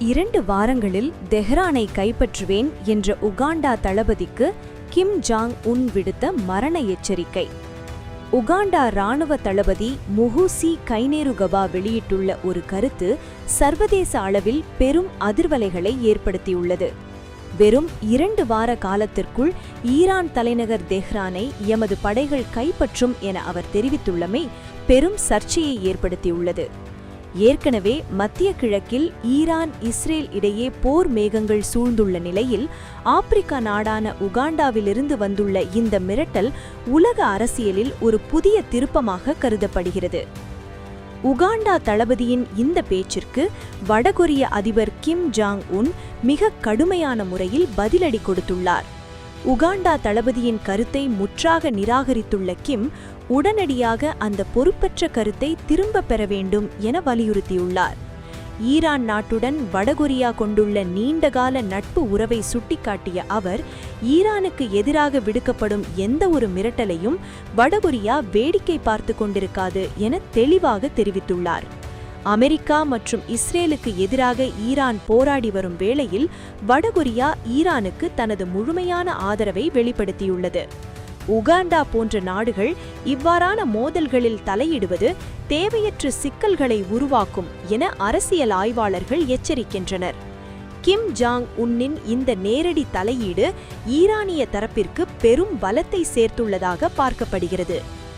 2 வாரங்களில் தெஹ்ரானை கைப்பற்றுவேன் என்ற உகாண்டா தளபதிக்கு கிம் ஜாங் உன் விடுத்த மரண எச்சரிக்கை. உகாண்டா இராணுவ தளபதி முஹூசி கைனேருகபா வெளியிட்டுள்ள ஒரு கருத்து சர்வதேச அளவில் பெரும் அதிர்வலைகளை ஏற்படுத்தியுள்ளது. வெறும் 2 வார காலத்திற்குள் ஈரான் தலைநகர் தெஹ்ரானை எமது படைகள் கைப்பற்றும் என அவர் தெரிவித்துள்ளமை பெரும் சர்ச்சையை ஏற்படுத்தியுள்ளது. ஏற்கனவே மத்திய கிழக்கில் ஈரான் இஸ்ரேல் இடையே போர் மேகங்கள் சூழ்ந்துள்ள நிலையில் ஆப்பிரிக்கா நாடான உகாண்டாவிலிருந்து வந்துள்ள இந்த மிரட்டல் உலக அரசியலில் ஒரு புதிய திருப்பமாக கருதப்படுகிறது. உகாண்டா தளபதியின் இந்த பேச்சிற்கு வடகொரிய அதிபர் கிம் ஜாங் உன் மிக கடுமையான முறையில் பதிலடி கொடுத்துள்ளார். உகாண்டா தளபதியின் கருத்தை முற்றாக நிராகரித்துள்ள கிம் உடனடியாக அந்த பொறுப்பற்ற கருத்தை திரும்பப் பெற வேண்டும் என வலியுறுத்தியுள்ளார். ஈரான் நாட்டுடன் வடகொரியா கொண்டுள்ள நீண்டகால நட்பு உறவை சுட்டிக்காட்டிய அவர், ஈரானுக்கு எதிராக விடுக்கப்படும் எந்த ஒரு மிரட்டலையும் வடகொரியா வேடிக்கை பார்த்து கொண்டிருக்காது என தெளிவாக தெரிவித்துள்ளார். அமெரிக்கா மற்றும் இஸ்ரேலுக்கு எதிராக ஈரான் போராடி வரும் வேளையில் வடகொரியா ஈரானுக்கு தனது முழுமையான ஆதரவை வெளிப்படுத்தியுள்ளது. உகாண்டா போன்ற நாடுகள் இவ்வாறான மோதல்களில் தலையிடுவது தேவையற்ற சிக்கல்களை உருவாக்கும் என அரசியல் ஆய்வாளர்கள் எச்சரிக்கின்றனர். கிம் ஜாங் உன்னின் இந்த நேரடி தலையீடு ஈரானிய தரப்பிற்கு பெரும் பலத்தை சேர்த்துள்ளதாக பார்க்கப்படுகிறது.